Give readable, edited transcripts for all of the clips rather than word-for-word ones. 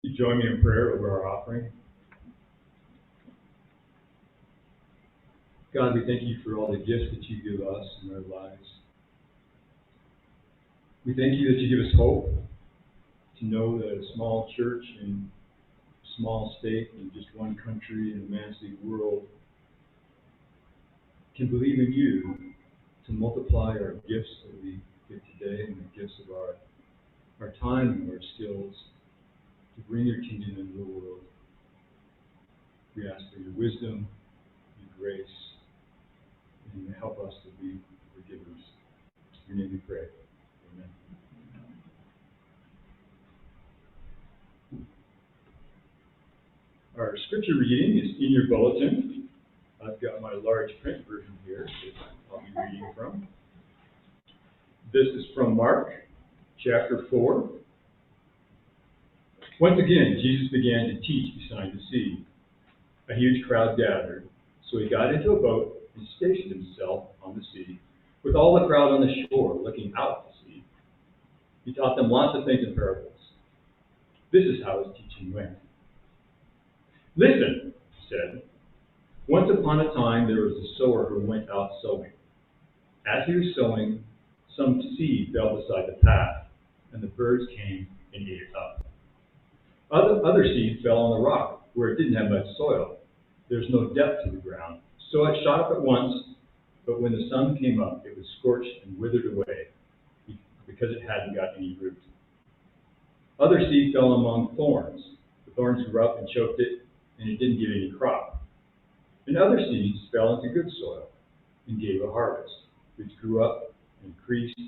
You join me in prayer over our offering. God, we thank you for all the gifts that you give us in our lives. We thank you that you give us hope to know that a small church in a small state in just one country in a massive world can believe in you to multiply our gifts that we get today and the gifts of our time and our skills to bring your kingdom into the world. We ask for your wisdom, your grace, and help us to be forgivers. In your name we pray. Amen. Our scripture reading is in your bulletin. I've got my large print version here that I'll be reading from. This is from Mark, chapter 4. Once again, Jesus began to teach beside the sea. A huge crowd gathered, so he got into a boat and stationed himself on the sea, with all the crowd on the shore looking out to sea. He taught them lots of things in parables. This is how his teaching went. Listen, he said. Once upon a time there was a sower who went out sowing. As he was sowing, some seed fell beside the path, and the birds came and ate it up. Other seed fell on the rock, where it didn't have much soil. There's no depth to the ground, so it shot up at once, but when the sun came up, it was scorched and withered away, because it hadn't got any root. Other seed fell among thorns. The thorns grew up and choked it, and it didn't give any crop. And other seeds fell into good soil and gave a harvest, which grew up and increased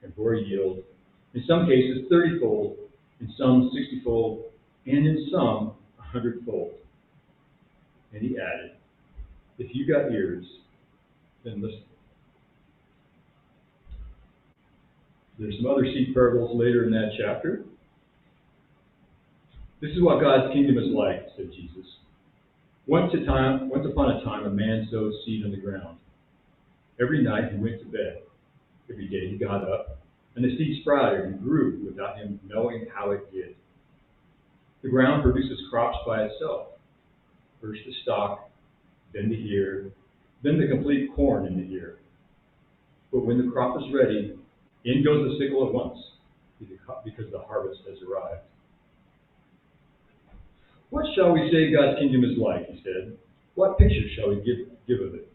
and bore yield, in some cases 30-fold, in some 60-fold, and in some 100-fold. And he added, if you got ears, then listen. There's some other seed parables later in that chapter. This is what God's kingdom is like, said Jesus. Once upon a time, a man sowed seed on the ground. Every night he went to bed. Every day he got up, and the seed sprouted and grew without him knowing how it did. The ground produces crops by itself. First the stalk, then the ear, then the complete corn in the ear. But when the crop is ready, in goes the sickle at once, because the harvest has arrived. What shall we say God's kingdom is like, he said. What picture shall we give of it?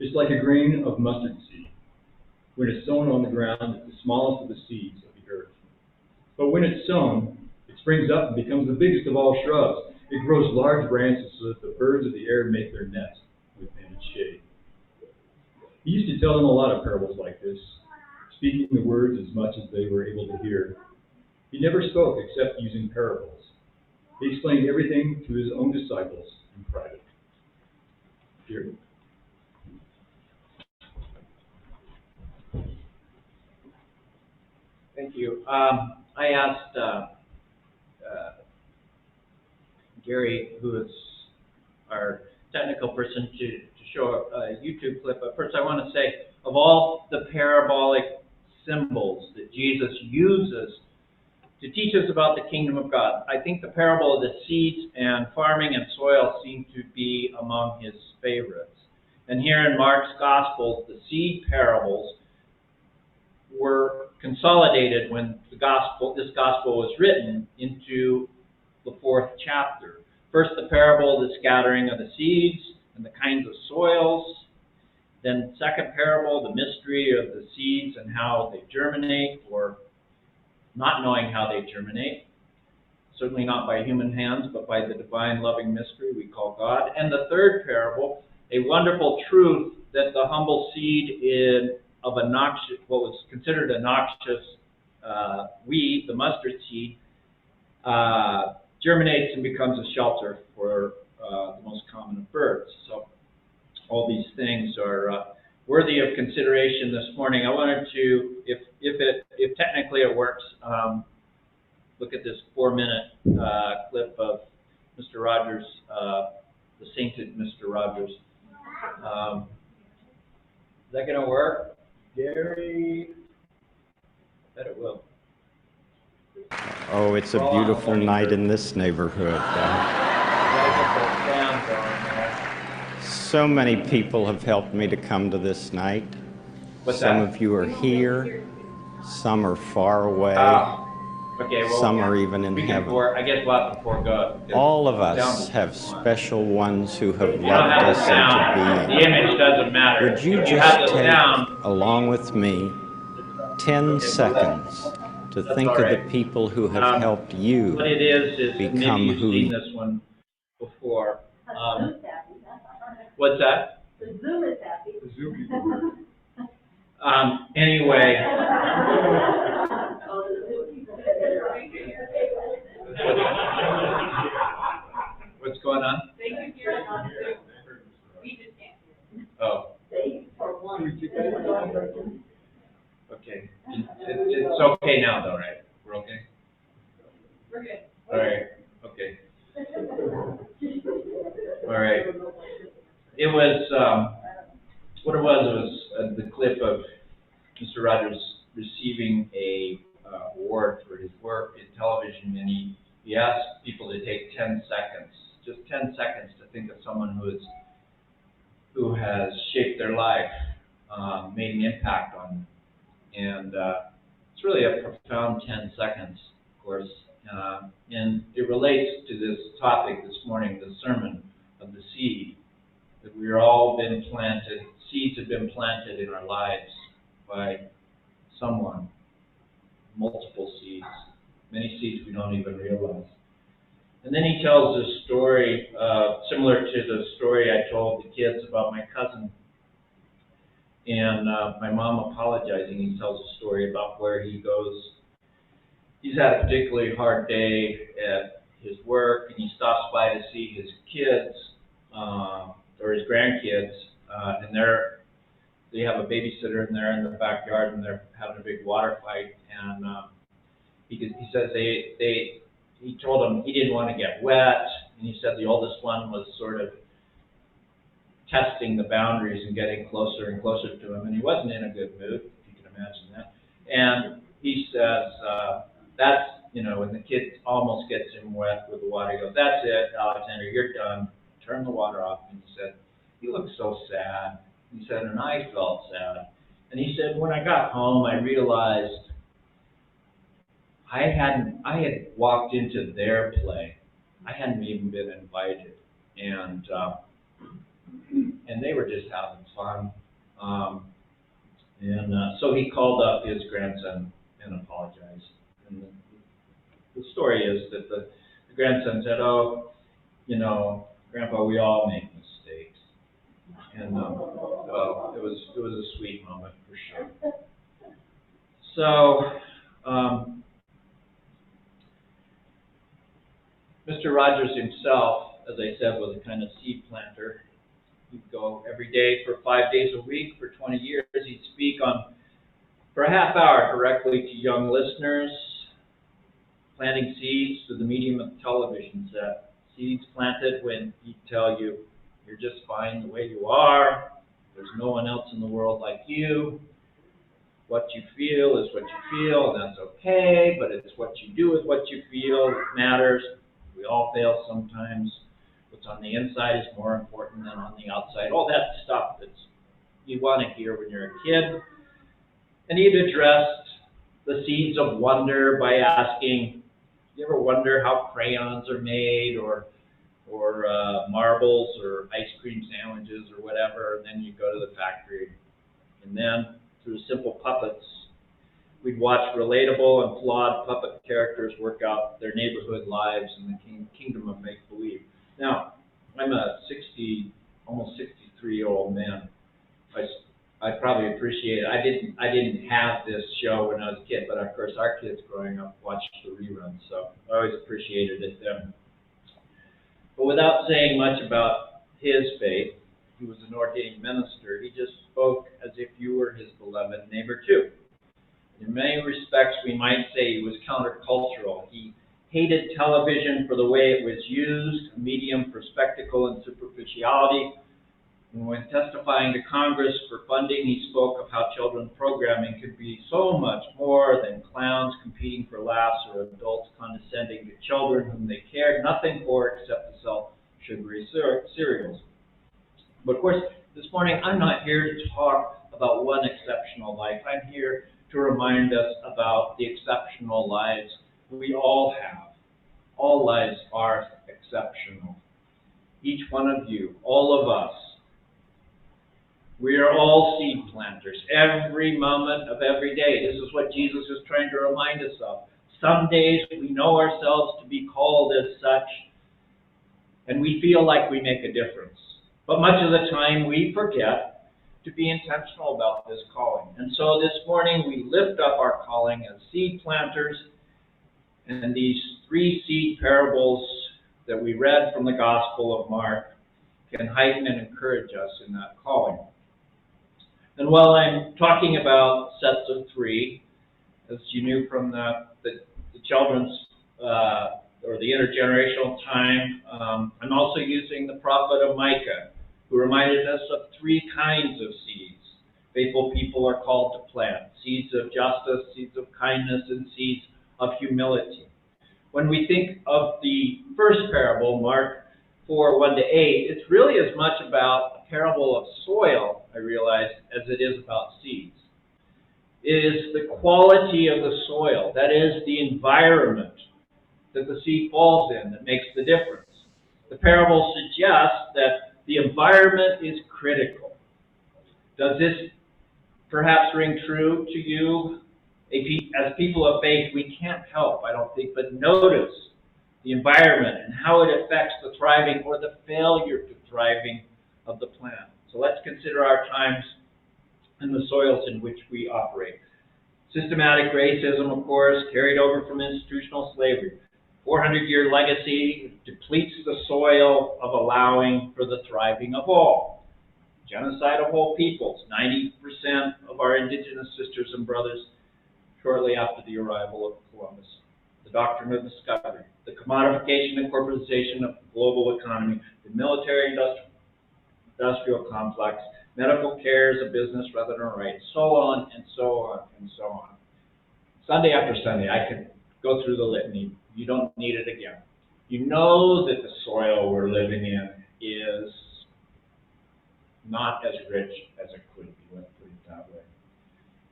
It's like a grain of mustard seed. When it's sown on the ground, it's the smallest of the seeds of the earth. But when it's sown, it springs up and becomes the biggest of all shrubs. It grows large branches so that the birds of the air make their nest within its shade. He used to tell them a lot of parables like this, speaking the words as much as they were able to hear. He never spoke except using parables. He explained everything to his own disciples in private. Here. Thank you. I asked Gary, who is our technical person, to show a YouTube clip. But first I want to say, of all the parabolic symbols that Jesus uses to teach us about the kingdom of God, I think the parable of the seeds and farming and soil seem to be among his favorites. And here in Mark's Gospel, the seed parables were consolidated when this gospel was written into the 4th chapter. First, the parable of the scattering of the seeds and the kinds of soils. Then, second parable, the mystery of the seeds and how they germinate, or not knowing how they germinate. Certainly not by human hands, but by the divine loving mystery we call God. And the third parable, a wonderful truth that the humble seed of a noxious, what was considered a noxious weed, the mustard seed, germinates and becomes a shelter for the most common of birds. So all these things are worthy of consideration this morning. I wanted to, if technically it works, look at this 4-minute clip of Mr. Rogers, the sainted Mr. Rogers. Is that going to work? Gary? I bet it will. Oh, it's a beautiful night in this neighborhood. So many people have helped me to come to this night. What's Some that? of you are here, some are far away, Okay, well, some are even in heaven. I guess we'll have to forego. All of Sound us is have fine. special ones who have You don't loved have the us sound. into The being. image doesn't matter. Would you If you have just the take, sound, along with me, 10 seconds to that's think all of the right. people who have helped What you it is maybe become you've who seen you... this one before. What's that? The Zoom is happy. The Zoom Anyway, what's going on? They can hear it on Zoom. We just can't hear it. Oh, They, for one. okay. It's okay now though, right? We're okay? We're good. All right, okay. All right. It was, what it was the clip of Mr. Rogers receiving a award for his work in television, and he asked people to take 10 seconds, just 10 seconds to think of someone who has shaped their life, made an impact on them. And it's really a profound 10 seconds, of course. And it relates to this topic this morning, the sermon of the seed, that we've all been planted, seeds have been planted in our lives by someone, multiple seeds, many seeds we don't even realize. And then he tells this story, similar to the story I told the kids about my cousin and my mom apologizing. He tells a story about where he goes. He's had a particularly hard day at his work, and he stops by to see his kids, or his grandkids, and they have a babysitter, and they're in the backyard, and they're having a big water fight. And he says he told them he didn't want to get wet, and he said the oldest one was sort of testing the boundaries and getting closer and closer to him, and he wasn't in a good mood, if you can imagine that. And he says, when the kid almost gets him wet with the water, he goes, "That's it, Alexander, you're done. Turn the water off." And he said, "You look so sad." He said, and I felt sad. And he said, when I got home, I realized I had walked into their play. I hadn't even been invited. And they were just having fun. So he called up his grandson and apologized. And the story is that the grandson said, "Oh, Grandpa, we all make mistakes." And well, it was a sweet moment for sure. So, Mr. Rogers himself, as I said, was a kind of seed planter. He'd go every day for 5 days a week for 20 years. He'd speak for a half hour directly to young listeners, planting seeds through the medium of the television set. Seeds planted when he'd tell you, you're just fine the way you are. There's no one else in the world like you. What you feel is what you feel, and that's okay, but it's what you do with what you feel that matters. We all fail sometimes. What's on the inside is more important than on the outside. All that stuff that you want to hear when you're a kid. And he'd addressed the seeds of wonder by asking, you ever wonder how crayons are made, or marbles, or ice cream sandwiches, or whatever? And then you go to the factory. And then, through simple puppets, we'd watch relatable and flawed puppet characters work out their neighborhood lives in the kingdom of make-believe. Now, I'm a almost 63-year-old man. I probably appreciate it. I didn't have this show when I was a kid, but of course our kids growing up watched the reruns, so I always appreciated it then. But without saying much about his faith, he was an ordained minister. He just spoke as if you were his beloved neighbor too. In many respects, we might say he was countercultural. He hated television for the way it was used, a medium for spectacle and superficiality. And when testifying to Congress for funding, he spoke of how children's programming could be so much more than clowns competing for laughs or adults condescending to children whom they cared nothing for except to sell sugary cereals. But of course, this morning I'm not here to talk about one exceptional life. I'm here to remind us about the exceptional lives we all have. All lives are exceptional. Each one of you, all of us, we are all seed planters, every moment of every day. This is what Jesus is trying to remind us of. Some days we know ourselves to be called as such, and we feel like we make a difference. But much of the time we forget to be intentional about this calling. And so this morning we lift up our calling as seed planters, and these 3 seed parables that we read from the Gospel of Mark can heighten and encourage us in that calling. And while I'm talking about sets of 3, as you knew from the children's or the intergenerational time, I'm also using the prophet of Micah, who reminded us of 3 kinds of seeds. Faithful people are called to plant seeds of justice, seeds of kindness, and seeds of humility. When we think of the first parable, Mark 4, 1-8, it's really as much about a parable of soil, I realize, as it is about seeds. It is the quality of the soil, that is, the environment that the seed falls in, that makes the difference. The parable suggests that the environment is critical. Does this perhaps ring true to you? As people of faith, we can't help, I don't think, but notice the environment and how it affects the thriving or the failure to thriving of the plant. So let's consider our times and the soils in which we operate. Systematic racism, of course, carried over from institutional slavery. 400-year legacy depletes the soil of allowing for the thriving of all. Genocide of whole peoples, 90% of our indigenous sisters and brothers shortly after the arrival of Columbus. The doctrine of discovery, the commodification and corporatization of the global economy, the military-industrial complex, medical care is a business rather than a right, so on and so on and so on. Sunday after Sunday, I could go through the litany. You don't need it again. You know that the soil we're living in is not as rich as it could be, let's put it that way.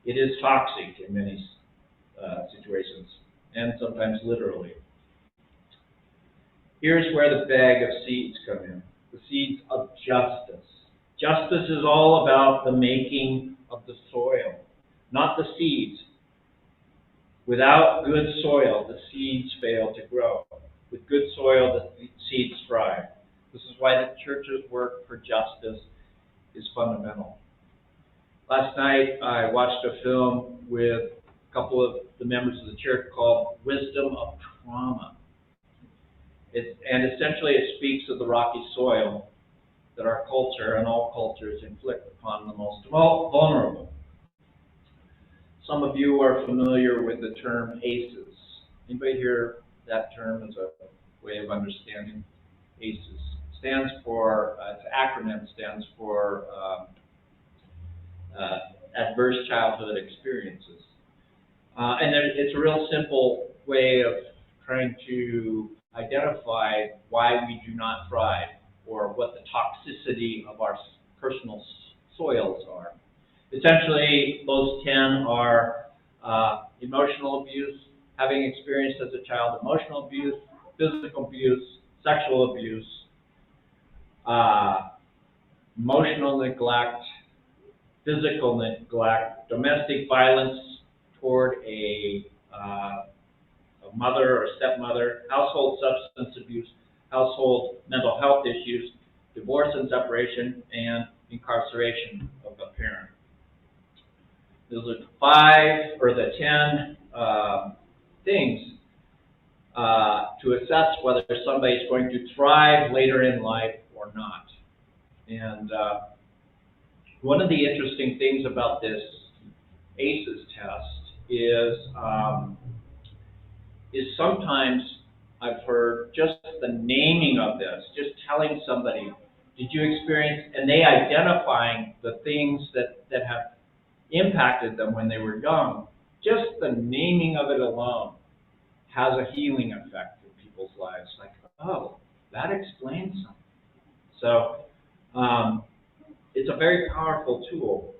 It is toxic in many situations, and sometimes literally. Here's where the bag of seeds come in, the seeds of justice. Justice is all about the making of the soil, not the seeds. Without good soil, the seeds fail to grow. With good soil, the seeds thrive. This is why the church's work for justice is fundamental. Last night, I watched a film with a couple of the members of the church called Wisdom of Trauma. And essentially it speaks of the rocky soil that our culture and all cultures inflict upon the most vulnerable. Some of you are familiar with the term ACEs. Anybody hear that term as a way of understanding? ACEs stands for, it's an acronym, stands for Adverse Childhood Experiences. And it's a real simple way of trying to identify why we do not thrive or what the toxicity of our personal soils are. Essentially, those 10 are emotional abuse, having experienced as a child emotional abuse, physical abuse, sexual abuse, emotional neglect, physical neglect, domestic violence toward a mother or stepmother, household substance abuse, household mental health issues, divorce and separation, and incarceration of a parent. Those are the 10 things to assess whether somebody is going to thrive later in life or not. And one of the interesting things about this ACEs test is sometimes I've heard just the naming of this, just telling somebody Did you experience, and they identifying the things that have impacted them when they were young, just the naming of it alone has a healing effect in people's lives. Like, oh, that explains something. So, it's a very powerful tool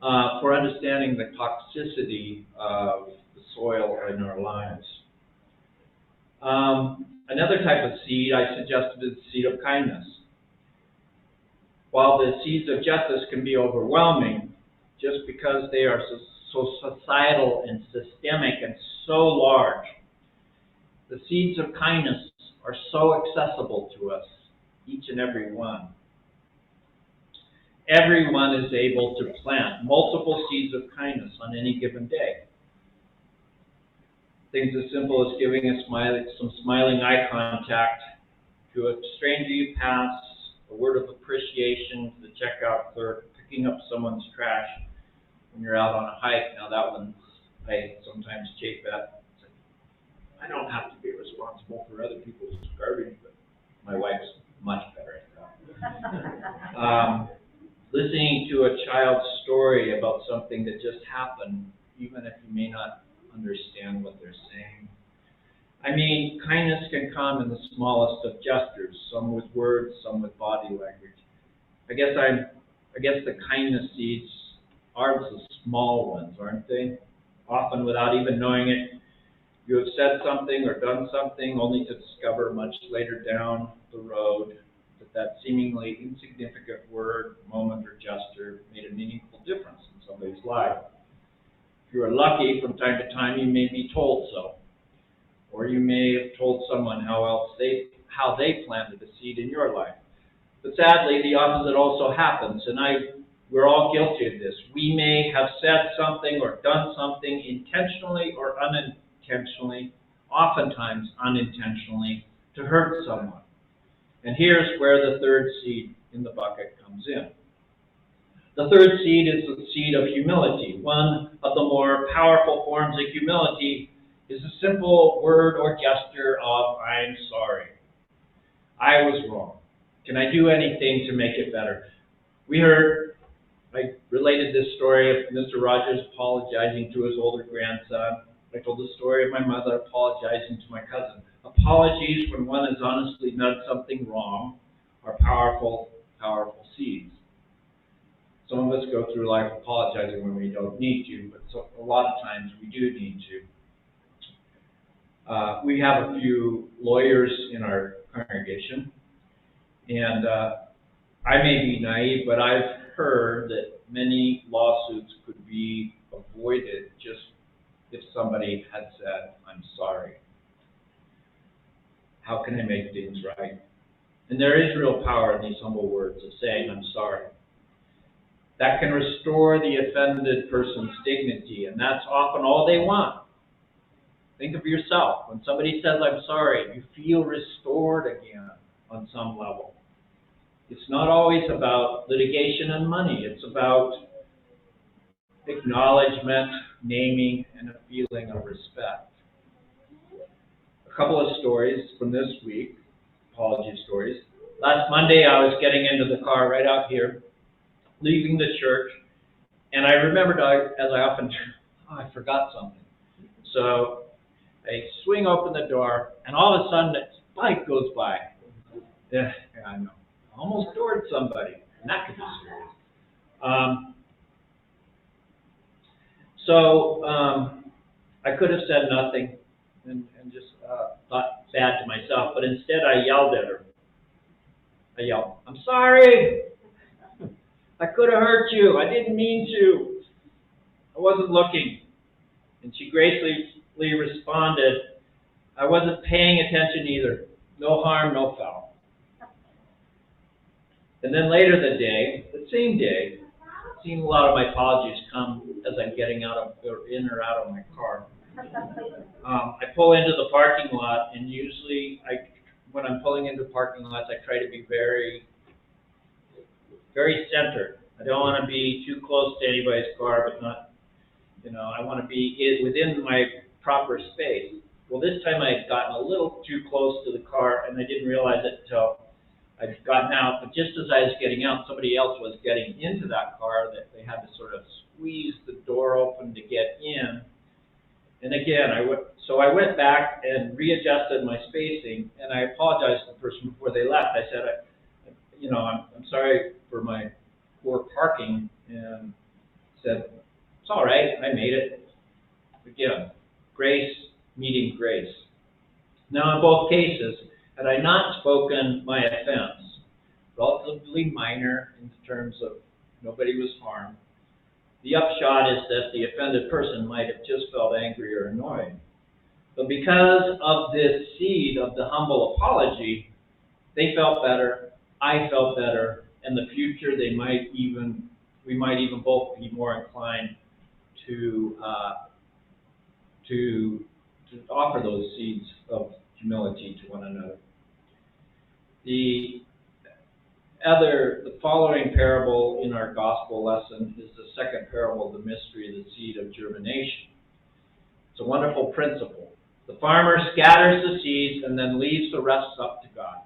for understanding the toxicity of the soil in our lives. Another type of seed I suggested is the seed of kindness. While the seeds of justice can be overwhelming, just because they are so societal and systemic and so large, the seeds of kindness are so accessible to us, each and every one. Everyone is able to plant multiple seeds of kindness on any given day. Things as simple as giving some smiling eye contact to a stranger you pass, a word of appreciation to the checkout clerk, picking up someone's trash when you're out on a hike. Now that one's, I sometimes chafe at. I don't have to be responsible for other people's garbage, but my wife's much better at that. Listening to a child's story about something that just happened, even if you may not understand what they're saying. I mean, kindness can come in the smallest of gestures, some with words, some with body language. I guess the kindness seeds are the small ones, aren't they? Often without even knowing it, you have said something or done something only to discover much later down the road that seemingly insignificant word, moment, or gesture made a meaningful difference in somebody's life. If you are lucky, from time to time you may be told so. Or you may have told someone how they planted a seed in your life. But sadly, the opposite also happens, and we're all guilty of this. We may have said something or done something intentionally or unintentionally, oftentimes unintentionally, to hurt someone. And here's where the third seed in the bucket comes in. The third seed is the seed of humility. One of the more powerful forms of humility is a simple word or gesture of, I'm sorry. I was wrong. Can I do anything to make it better? I related this story of Mr. Rogers apologizing to his older grandson. I told the story of my mother apologizing to my cousin. Apologies when one has honestly done something wrong are powerful, powerful seeds. Some of us go through life apologizing when we don't need to, but a lot of times we do need to. We have a few lawyers in our congregation, and I may be naive, but I've heard that many lawsuits could be avoided just if somebody had said, I'm sorry. How can I make things right? And there is real power in these humble words of saying, I'm sorry. That can restore the offended person's dignity, and that's often all they want. Think of yourself. When somebody says, I'm sorry, you feel restored again on some level. It's not always about litigation and money. It's about acknowledgement, naming, and a feeling of respect. A couple of stories from this week, apology stories. Last Monday, I was getting into the car right out here, leaving the church, and I remembered, as I often do, I forgot something. So I swing open the door, and all of a sudden, a bike goes by. Yeah, I know. Almost doored somebody, and that could be serious. I could have said nothing and just thought bad to myself, but instead I yelled at her. I yelled, I'm sorry. I could have hurt you. I didn't mean to. I wasn't looking. And she graciously responded, I wasn't paying attention either. No harm, no foul. And then later the same day, I've seen a lot of my apologies come as I'm getting in or out of my car. I pull into the parking lot, and usually when I'm pulling into parking lots, I try to be very, very centered. I don't want to be too close to anybody's car, but not, I want to be within my proper space. Well, this time I had gotten a little too close to the car, and I didn't realize it until I'd gotten out, but just as I was getting out, somebody else was getting into that car, that they had to sort of squeeze the door open to get in. And again, so I went back and readjusted my spacing, and I apologized to the person before they left. I said, I'm sorry for my poor parking, and said, it's all right, I made it. Again, grace meeting grace. Now, in both cases, had I not spoken my offense, relatively minor in terms of nobody was harmed, the upshot is that the offended person might have just felt angry or annoyed. But because of this seed of the humble apology, they felt better, I felt better, and in the future we might even both be more inclined to offer those seeds of humility to one another. The following parable in our gospel lesson is the second parable of the mystery of the seed of germination. It's a wonderful principle. The farmer scatters the seeds and then leaves the rest up to God.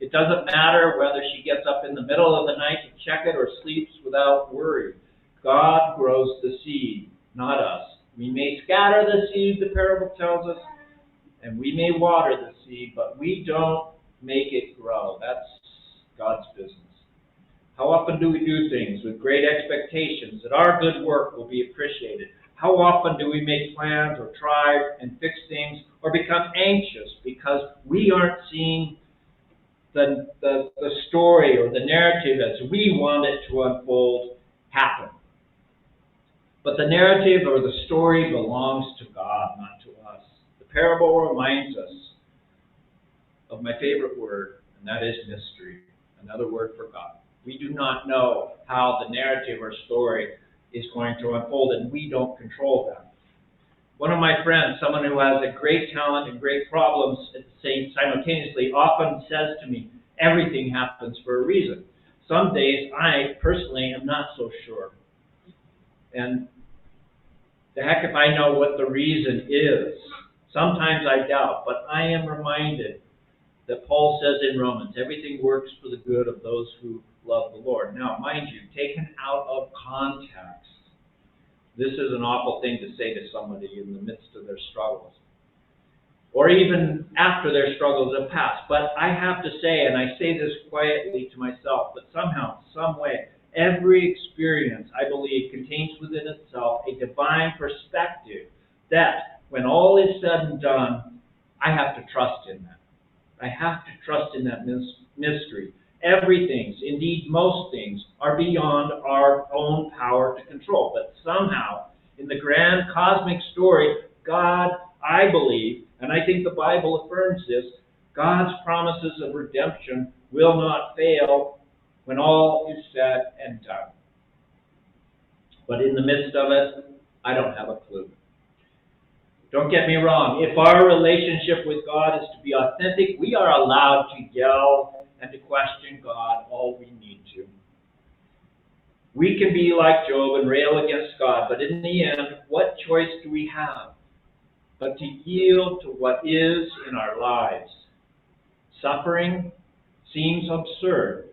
It doesn't matter whether she gets up in the middle of the night to check it or sleeps without worry. God grows the seed, not us. We may scatter the seed, the parable tells us, and we may water the seed, but we don't make it grow. That's God's business. How often do we do things with great expectations that our good work will be appreciated? How often do we make plans or try and fix things or become anxious because we aren't seeing the story or the narrative as we want it to unfold happen? But the narrative or the story belongs to God, not to us. The parable reminds us of my favorite word, and that is mystery, another word for God. We do not know how the narrative or story is going to unfold, and we don't control that. One of my friends, someone who has a great talent and great problems simultaneously, often says to me, everything happens for a reason. Some days I personally am not so sure. And the heck if I know what the reason is. Sometimes I doubt, but I am reminded that Paul says in Romans, everything works for the good of those who love the Lord. Now, mind you, taken out of context, this is an awful thing to say to somebody in the midst of their struggles, or even after their struggles have passed. But I have to say, and I say this quietly to myself, but somehow, some way, every experience, I believe, contains within itself a divine perspective that, when all is said and done, I have to trust in that. I have to trust in that mystery. Everything, indeed most things, are beyond our own power to control. But somehow, in the grand cosmic story, God, I believe, and I think the Bible affirms this, God's promises of redemption will not fail when all is said and done. But in the midst of it, I don't have a clue. Don't get me wrong. If our relationship with God is to be authentic, we are allowed to yell and to question God all we need to. We can be like Job and rail against God, but in the end, what choice do we have but to yield to what is in our lives? Suffering seems absurd,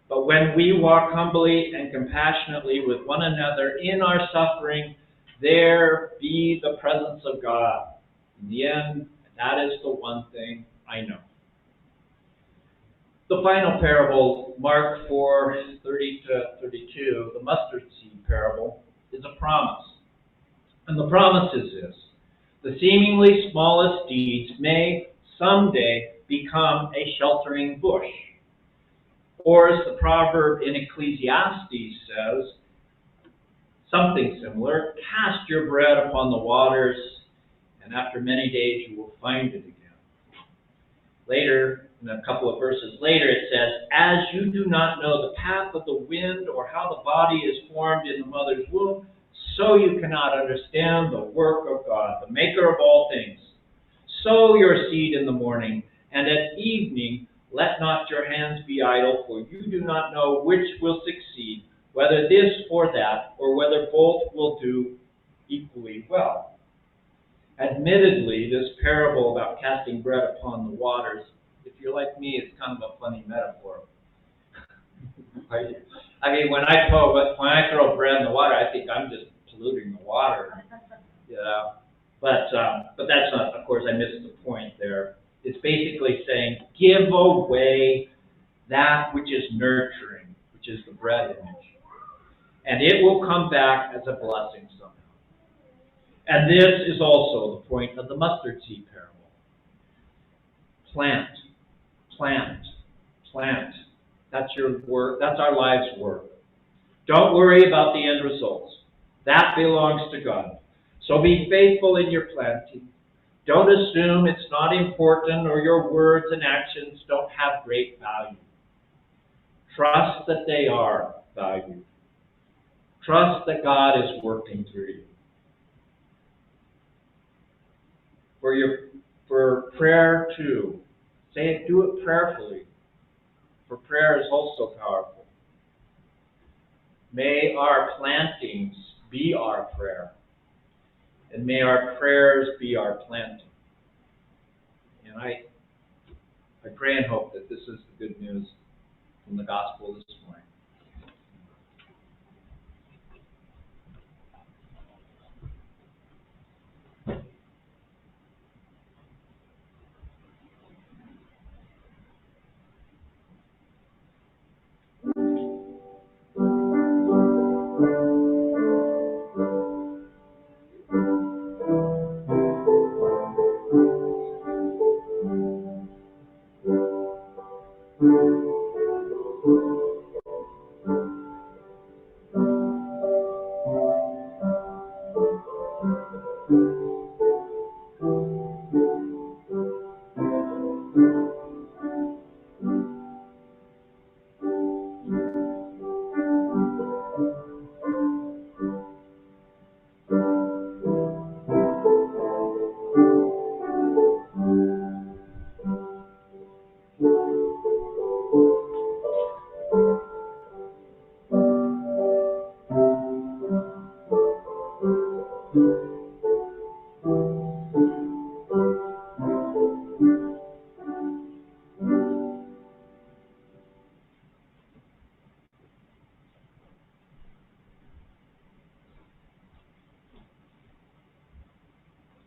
but when we walk humbly and compassionately with one another in our suffering, there be the presence of God. In the end, that is the one thing I know. The final parable, Mark 4:30-32, the mustard seed parable, is a promise. And the promise is this: the seemingly smallest deeds may someday become a sheltering bush. Or as the proverb in Ecclesiastes says, something similar, cast your bread upon the waters, and after many days you will find it again. Later, in a couple of verses later, it says, as you do not know the path of the wind or how the body is formed in the mother's womb, so you cannot understand the work of God, the maker of all things. Sow your seed in the morning, and at evening let not your hands be idle, for you do not know which will succeed, whether this or that, or whether both will do equally well. Admittedly, this parable about casting bread upon the waters if you're like me, it's kind of a funny metaphor. I mean, when I throw bread in the water, I think I'm just polluting the water, you know. But that's not, of course, I missed the point there. It's basically saying, give away that which is nurturing, which is the bread image. And it will come back as a blessing somehow. And this is also the point of the mustard seed parable. Plant, plant, plant. That's your work. That's our life's work. Don't worry about the end results. That belongs to God. So be faithful in your planting. Don't assume it's not important or your words and actions don't have great value. Trust that they are valued. Trust that God is working through you. For prayer too, say it, do it prayerfully. For prayer is also powerful. May our plantings be our prayer. And may our prayers be our planting. And I pray and hope that this is the good news from the gospel this morning.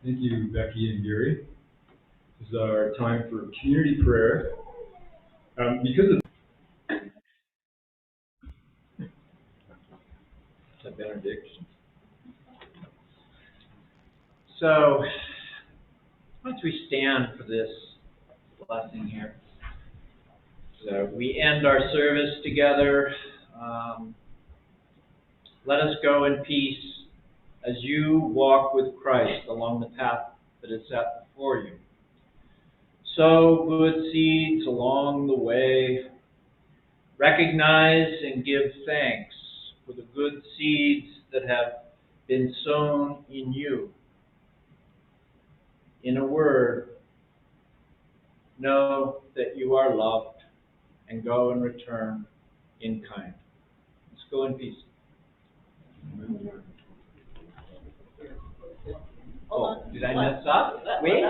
Thank you, Becky and Gary. This is our time for community prayer. Because of It's a benediction. So, why don't we stand for this blessing here? So we end our service together. Let us go in peace as you walk with Christ along the path that is set before you. Sow good seeds along the way. Recognize and give thanks for the good seeds that have been sown in you. In a word, know that you are loved and go and return in kind. Let's go in peace. Oh, did I mess up? Wait.